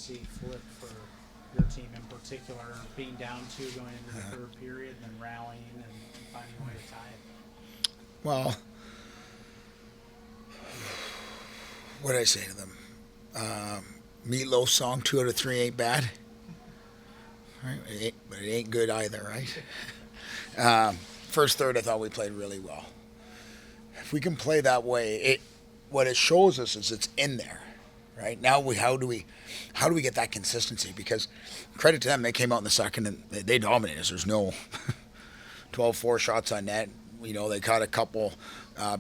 see flip for your team in particular, being down two going into the third period, and then rallying and finding a way to tie it? Well, what did I say to them? Meatloaf song, 2 out of 3 ain't bad. Right? But it ain't good either, right? First third, I thought we played really well. If we can play that way, what it shows us is it's in there. Right now, how do we get that consistency? Because credit to them, they came out in the second and they dominated us. There's no 12-4 shots on net. They caught a couple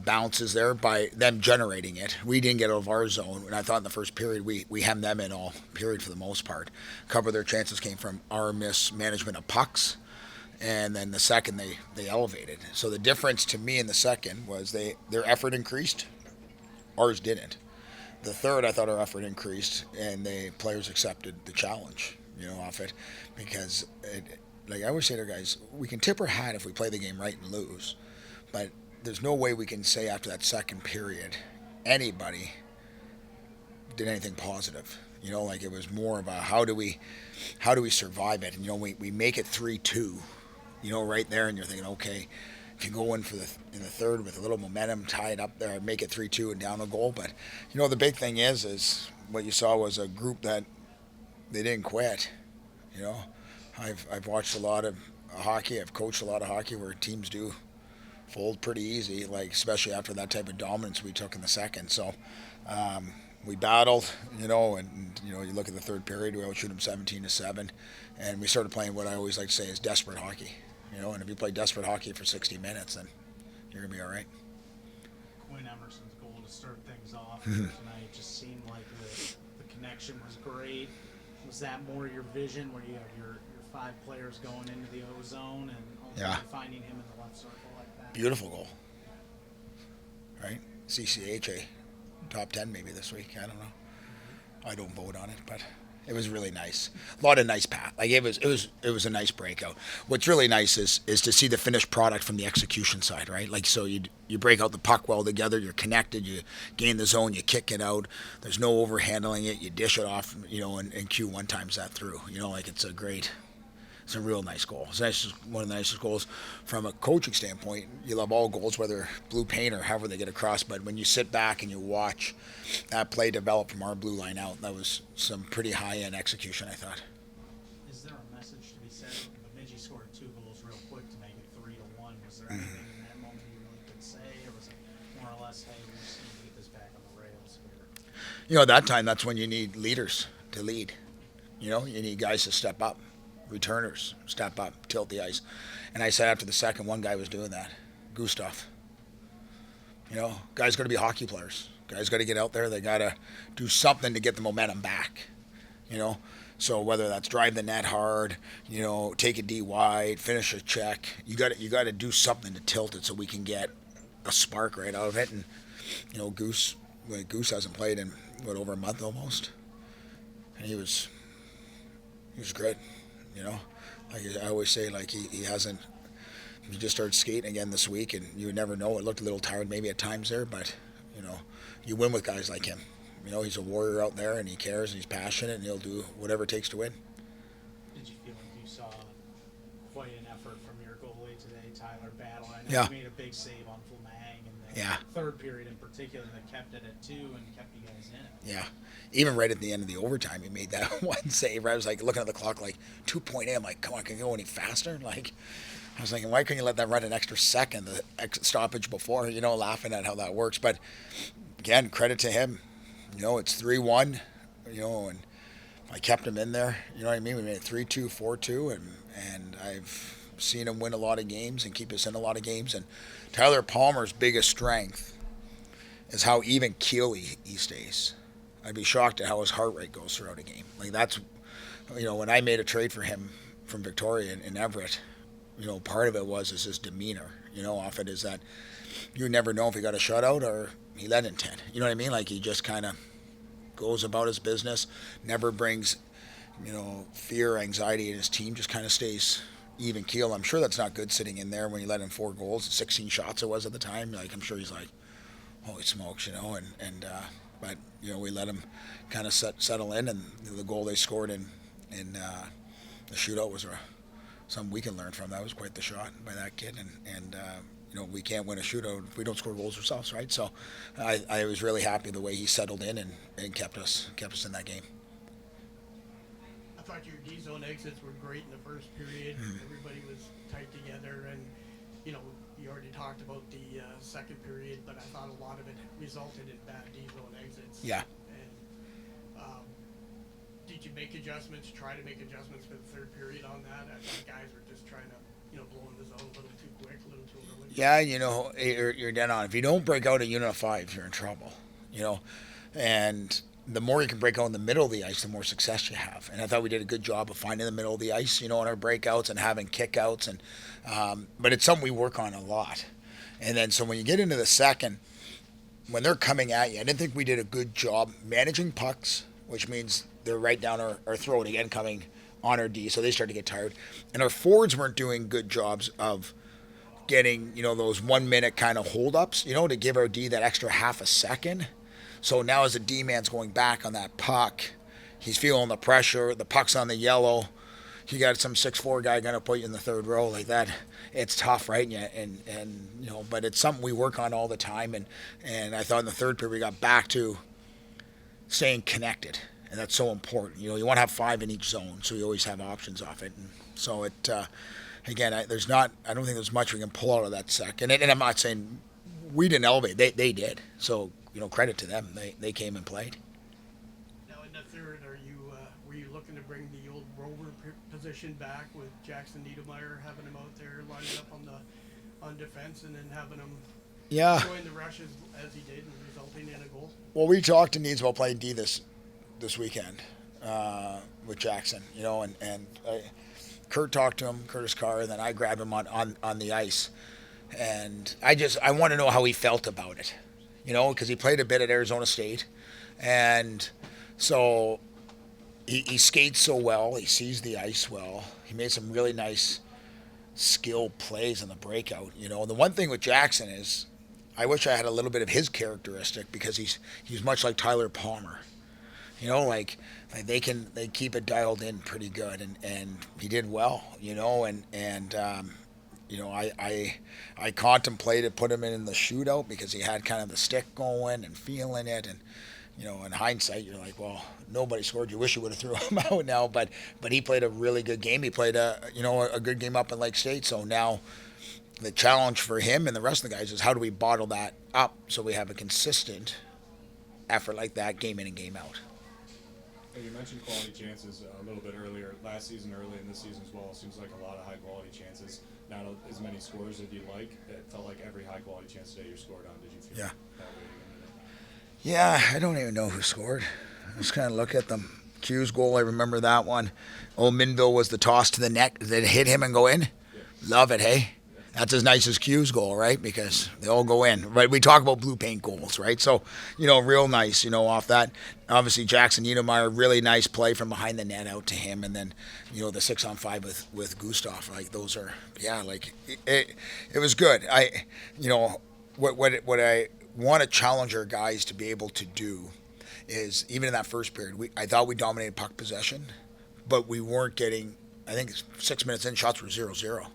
bounces there by them generating it. We didn't get out of our zone, and I thought in the first period we hemmed them in all period for the most part. Cover their chances came from our mismanagement of pucks, and then the second they elevated. So the difference to me in the second was their effort increased, ours didn't. The third, I thought our effort increased, and the players accepted the challenge, off it, because like I always say to guys, we can tip our hat if we play the game right and lose, but there's no way we can say after that second period anybody did anything positive. Like it was more of a how do we survive it, and we make it 3-2, right there, and you're thinking, okay, if you go in in the third with a little momentum, tie it up there, make it 3-2 and down a goal. But the big thing is what you saw was a group that they didn't quit. I've watched a lot of hockey. I've coached a lot of hockey where teams do fold pretty easy, like especially after that type of dominance we took in the second. So we battled, and you look at the third period, we outshoot them 17-7, and we started playing what I always like to say is desperate hockey. And if you play desperate hockey for 60 minutes, then you're gonna be all right. Quinn Emerson's goal to start things off tonight just seemed like the connection was great. Was that more your vision, where you have your 5 players going into the O zone and ultimately finding him in the left circle like that? Beautiful goal. Right? CCHA, top 10 maybe this week. I don't know. I don't vote on it, but it was really nice. A lot of nice pass. Like it was a nice breakout. What's really nice is to see the finished product from the execution side, right? Like so you break out the puck well together, you're connected, you gain the zone, you kick it out. There's no overhandling it. You dish it off, and Q1 times that through. Like it's a real nice goal. It's one of the nicest goals from a coaching standpoint. You love all goals, whether blue paint or however they get across. But when you sit back and you watch that play develop from our blue line out, that was some pretty high-end execution, I thought. Is there a message to be said? Bemidji scored 2 goals real quick to make it 3-1. Was there anything in that moment you really could say, or was it more or less, hey, we just need to get this back on the rails here? At that time, that's when you need leaders to lead. You need guys to step up. Returners step up, tilt the ice. And I said after the second, one guy was doing that, Gustav. Guys got to be hockey players. Guys got to get out there. They got to do something to get the momentum back. So whether that's drive the net hard, take a D wide, finish a check, you got to do something to tilt it so we can get a spark right out of it. And Goose hasn't played in over a month almost, and he was great. Like I always say, like he hasn't. He just started skating again this week, and you would never know. It looked a little tired maybe at times there, but you win with guys like him. He's a warrior out there, and he cares, and he's passionate, and he'll do whatever it takes to win. Did you feel like you saw quite an effort from your goalie today, Tyler Battle? I know Yeah. he made a big save on Flamang in the third period in particular that kept it at 2 and kept you guys in it. Yeah. Even right at the end of the overtime, he made that one save. I was like looking at the clock, like 2.8. I'm like, come on, can you go any faster? Like, I was thinking, why couldn't you let that run an extra second, the stoppage before? Laughing at how that works. But again, credit to him. It's 3-1. And I kept him in there. You know what I mean? We made it 3-2, 4-2, and I've seen him win a lot of games and keep us in a lot of games. And Tyler Palmer's biggest strength is how even keel he stays. I'd be shocked at how his heart rate goes throughout a game. Like that's, when I made a trade for him from Victoria in Everett, part of it was his demeanor. Off it is that you never know if he got a shutout or he let in 10. You know what I mean? Like he just kind of goes about his business, never brings, fear, anxiety in his team, just kind of stays even keel. I'm sure that's not good sitting in there when you let in 4 goals, 16 shots it was at the time. Like I'm sure he's like, holy smokes, and but we let them kind of settle in, and the goal they scored in the shootout was something we can learn from. That was quite the shot by that kid, and we can't win a shootout if we don't score goals ourselves, right? So I was really happy the way he settled in and kept us in that game. I thought your D zone exits were great in the first period. Everybody was tight together, and you already talked about the second period, but I thought a lot of it resulted in bad D zone exits. Yeah. And did you make adjustments? Try to make adjustments for the third period on that? I thought guys were just trying to blow in the zone a little too quick, a little too early. Yeah, you're dead on. If you don't break out a unit of 5, you're in trouble. And the more you can break out in the middle of the ice, the more success you have. And I thought we did a good job of finding the middle of the ice, on our breakouts and having kickouts. And but it's something we work on a lot. And then so when you get into the second, when they're coming at you, I didn't think we did a good job managing pucks, which means they're right down our throat again, coming on our D. So they start to get tired. And our forwards weren't doing good jobs of getting, those 1 minute kind of holdups, to give our D that extra half a second. So now as the D man's going back on that puck, he's feeling the pressure. The puck's on the yellow. You got some 6'4" guy gonna put you in the third row like that. It's tough, right? And but it's something we work on all the time. And I thought in the third period we got back to staying connected, and that's so important. You want to have 5 in each zone, so you always have options off it. And so it again, I don't think there's much we can pull out of that second. And I'm not saying we didn't elevate; they did. So credit to them. They came and played. Now in the third, were you looking to bring the old rover position back with Jackson Niedermeyer, having him out there lining up on defense, and then having him join the rush as he did, and resulting in a goal? Well, we talked to Needs about playing D this weekend with Jackson, and Kurt talked to him, Curtis Carr, and then I grabbed him on the ice, and I want to know how he felt about it, because he played a bit at Arizona State, and so he skates so well, he sees the ice well, he made some really nice skill plays in the breakout, And the one thing with Jackson is, I wish I had a little bit of his characteristic, because he's much like Tyler Palmer. Like they keep it dialed in pretty good, and he did well, and I contemplated put him in the shootout because he had kind of the stick going and feeling it, and in hindsight you're like, well, nobody scored. You wish you would have threw him out now, but he played a really good game. He played a good game up in Lake State, so now the challenge for him and the rest of the guys is how do we bottle that up so we have a consistent effort like that game in and game out. And you mentioned quality chances a little bit earlier. Last season, early in this season as well, seems like a lot of high-quality chances. Not as many scores as you'd like. It felt like every high-quality chance today you scored on. Did you feel that way again today? Yeah, I don't even know who scored. I just kind of look at them. Q's goal, I remember that one. Old Minville was the toss to the net that hit him and go in. Yeah. Love it, hey? That's as nice as Q's goal, right? Because they all go in. Right? We talk about blue paint goals, right? So, real nice, off that. Obviously, Jackson Niedermeyer, really nice play from behind the net out to him. And then, the 6-on-5 with Gustav. Like, those are, it was good. What I want to challenge our guys to be able to do is, even in that first period, I thought we dominated puck possession, but we weren't getting, I think 6 minutes in, shots were 0-0.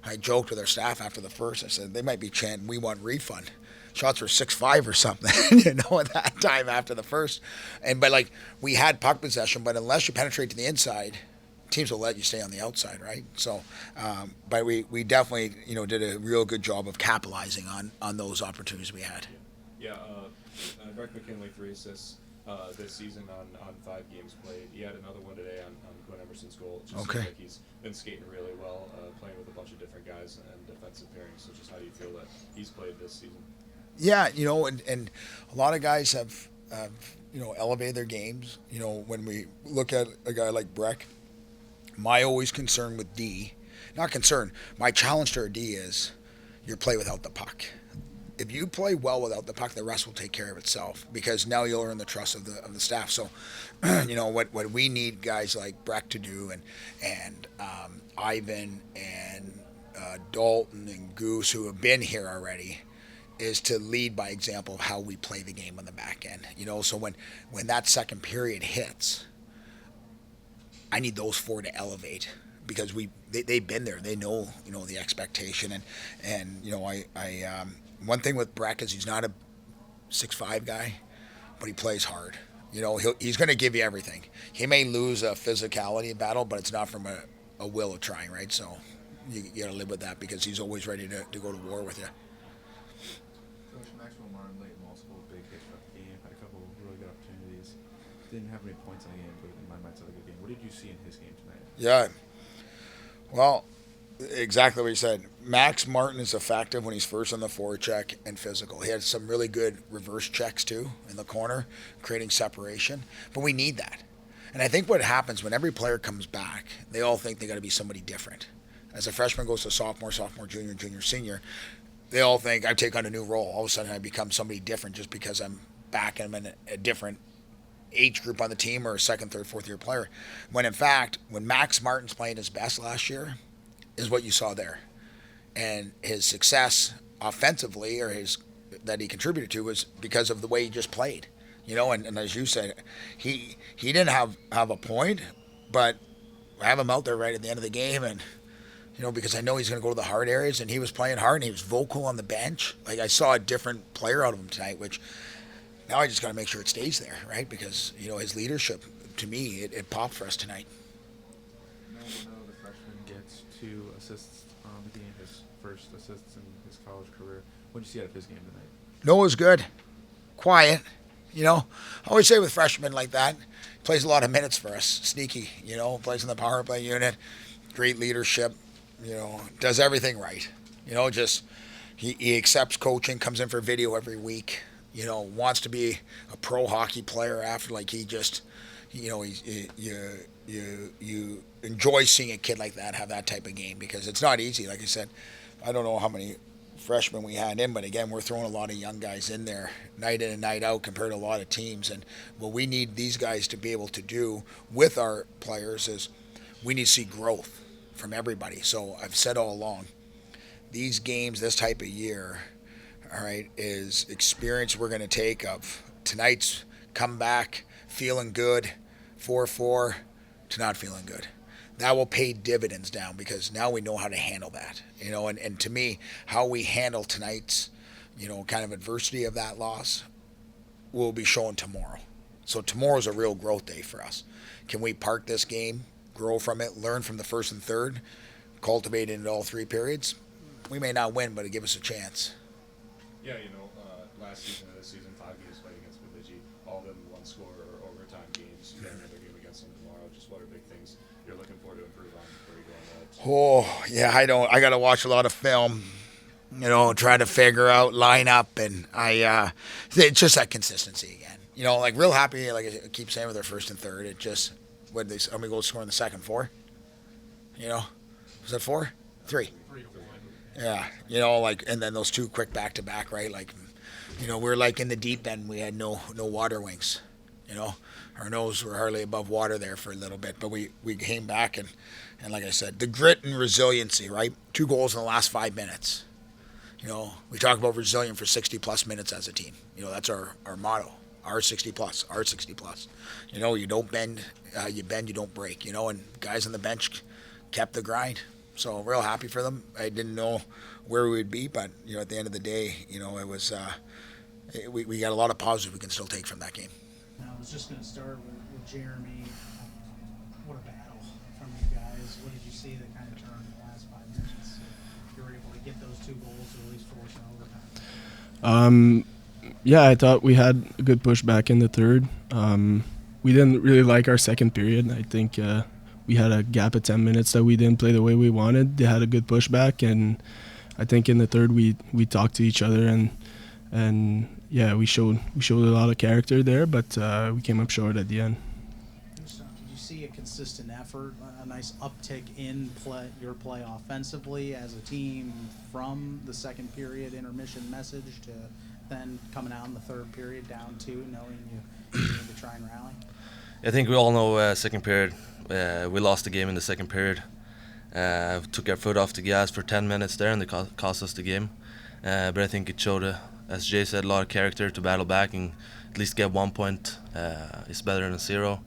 I joked with our staff after the first. I said, they might be chanting, we want refund. Shots were 6-5 or something, at that time after the first. But we had puck possession, but unless you penetrate to the inside, teams will let you stay on the outside, right? So, but we definitely, did a real good job of capitalizing on those opportunities we had. Yeah, Brett McKinley 3 assists this season on 5 games played. He had another one today on Quinn Emerson's goal. It just seems like he's been skating really well, playing with a bunch of different guys and defensive pairings. So just how do you feel that he's played this season? Yeah, and a lot of guys have elevated their games. When we look at a guy like Breck, my always concern with D, not concern, my challenge to our D is your play without the puck. If you play well without the puck, the rest will take care of itself, because now you'll earn the trust of the staff. So, what we need guys like Breck to do, and Ivan and Dalton and Goose, who have been here already, is to lead by example of how we play the game on the back end. So when that second period hits, I need those four to elevate because they've been there. They know the expectation and I one thing with Breck is he's not a 6'5" guy, but he plays hard. He's going to give you everything. He may lose a physicality battle, but it's not from a will of trying, right? So you got to live with that because he's always ready to go to war with you. Coach, Maxwell Martin late multiple big hits throughout the game, had a couple really good opportunities. Didn't have any points in the game, but in my mind, it's a good game. What did you see in his game tonight? Yeah. Well, exactly what you said. Max Martin is effective when he's first on the forecheck and physical. He had some really good reverse checks too in the corner, creating separation. But we need that. And I think what happens when every player comes back, they all think they got to be somebody different. As a freshman goes to sophomore, junior, senior, they all think I take on a new role. All of a sudden I become somebody different just because I'm back and I'm in a different age group on the team or a second, third, fourth year player. When in fact, when Max Martin's playing his best last year is what you saw there. And his success offensively or that he contributed to was because of the way he just played. And as you said, he didn't have a point, but I have him out there right at the end of the game and because I know he's going to go to the hard areas and he was playing hard and he was vocal on the bench. Like I saw a different player out of him tonight, which now I just got to make sure it stays there, right? Because, his leadership, to me, it popped for us tonight. Now the freshman gets 2 assists on the game, his first assists in his college career. What did you see out of his game tonight? Noah's good. Quiet. I always say with freshmen like that, plays a lot of minutes for us. Sneaky, plays in the power play unit. Great leadership, does everything right. Just he accepts coaching, comes in for video every week. Wants to be a pro hockey player after, like he just, you enjoy seeing a kid like that have that type of game because it's not easy. Like I said, I don't know how many freshmen we had in, but again, we're throwing a lot of young guys in there night in and night out compared to a lot of teams. And what we need these guys to be able to do with our players is we need to see growth from everybody. So I've said all along, these games this type of year, all right, is experience we're going to take of tonight's comeback, feeling good, 4-4 to not feeling good. That will pay dividends down because now we know how to handle that, and to me, how we handle tonight's, kind of adversity of that loss will be shown tomorrow. So tomorrow's a real growth day for us. Can we park this game, grow from it, learn from the first and third, cultivate it into all 3 periods? We may not win, but it give us a chance. Yeah, last season and this season, 5 games played against Bemidji, all of them 1-score or overtime games. You got another game against them tomorrow. Just what are big things you're looking for to improve on before you go on that? Oh, yeah, I got to watch a lot of film, try to figure out lineup, and it's just that consistency again. Like real happy, like I keep saying with our first and third, it just, how many goals score in the second? 4? Was that 4? 3. Yeah, and then those 2 quick back-to-back, right? Like, we're like in the deep end. We had no water wings, Our nose were hardly above water there for a little bit, but we came back and like I said, the grit and resiliency, right? 2 goals in the last 5 minutes. We talk about resilient for 60-plus minutes as a team. That's our motto. Our 60-plus. You don't bend, you bend, you don't break, and guys on the bench kept the grind. So real happy for them. I didn't know where we would be, but at the end of the day, it was we got a lot of positives we can still take from that game. I was just going to start with Jeremy. What a battle from you guys. What did you see that kind of turned in the last 5 minutes? You were able to get those 2 goals to at least force an overtime. Yeah, I thought we had a good pushback in the third. We didn't really like our second period. I think we had a gap of 10 minutes that we didn't play the way we wanted. They had a good pushback, and I think in the third we talked to each other and yeah, we showed a lot of character there, but we came up short at the end. Did you see a consistent effort, a nice uptick in your play offensively as a team from the second period intermission message to then coming out in the third period down 2, knowing you need to try and rally? I think we all know second period. We lost the game in the second period. Took our foot off the gas for 10 minutes there, and they cost us the game. But I think it showed as Jay said, a lot of character to battle back and at least get 1 point. It's better than 0.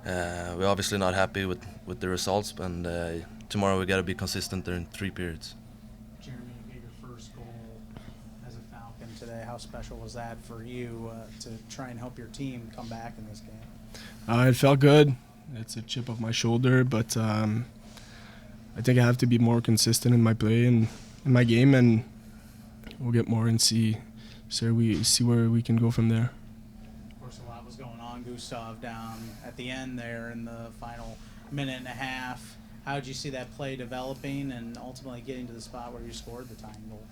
We're obviously not happy with the results, and tomorrow we got to be consistent during 3 periods. Jeremy, you gave your first goal as a Falcon today. How special was that for you to try and help your team come back in this game? It felt good. It's a chip off my shoulder, but I think I have to be more consistent in my play and in my game, and we'll get more and see where we can go from there. Of course, a lot was going on. Gustav down at the end there in the final minute and a half. How did you see that play developing and ultimately getting to the spot where you scored the tying goal?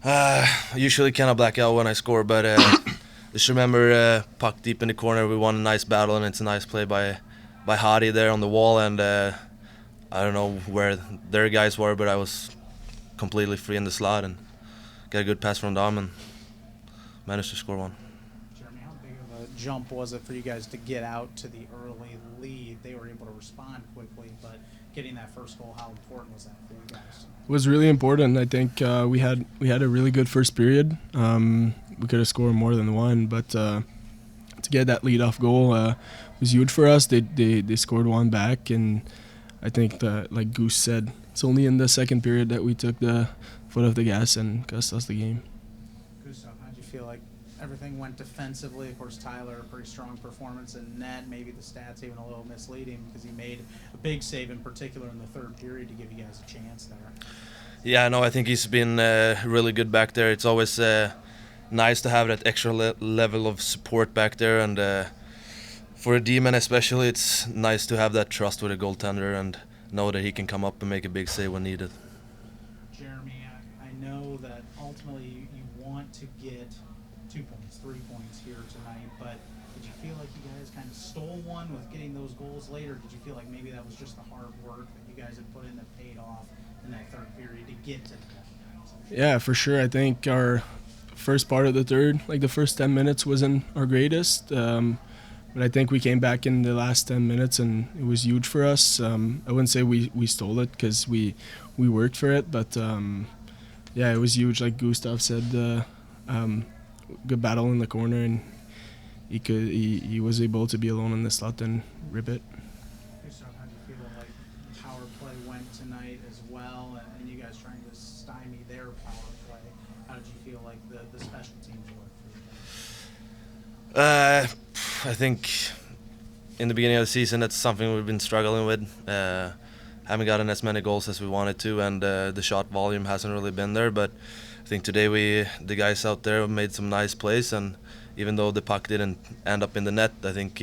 I usually cannot black out when I score, but just remember puck deep in the corner. We won a nice battle, and it's a nice play by Hadi there on the wall, and I don't know where their guys were, but I was completely free in the slot and got a good pass from Dom and managed to score one. Jeremy, how big of a jump was it for you guys to get out to the early lead? They were able to respond quickly, but getting that first goal, how important was that for you guys? It was really important. I think we had a really good first period. We could have scored more than one, but to get that lead-off goal was huge for us. They scored one back, and I think that, like Goose said, it's only in the second period that we took the foot off the gas and cost us the game. Gustav, how did you feel like everything went defensively? Of course, Tyler, a pretty strong performance in net. Maybe the stats even a little misleading because he made a big save in particular in the third period to give you guys a chance there. Yeah, no, I think he's been really good back there. It's always nice to have that extra level of support back there, and for a D-man especially, it's nice to have that trust with a goaltender and know that he can come up and make a big save when needed. Jeremy, I know that ultimately you want to get 2 points, 3 points here tonight, but did you feel like you guys kind of stole one with getting those goals later? Did you feel like maybe that was just the hard work that you guys had put in that paid off in that third period to get to the Yeah, for sure. I think our first part of the third, like the first 10 minutes, wasn't our greatest. But I think we came back in the last 10 minutes, and it was huge for us. I wouldn't say we stole it because we worked for it, but yeah, it was huge. Like Gustav said, good battle in the corner, and he was able to be alone in the slot and rip it. Gustav, how do you feel like power play went tonight as well, and you guys trying to stymie their power play? How did you feel like the special teams worked for you guys? I think in the beginning of the season, that's something we've been struggling with. Haven't gotten as many goals as we wanted to, and the shot volume hasn't really been there. But I think today the guys out there made some nice plays, and even though the puck didn't end up in the net, I think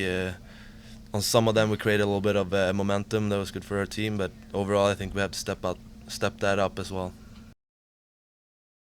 on some of them we created a little bit of momentum that was good for our team. But overall, I think we have to step that up as well.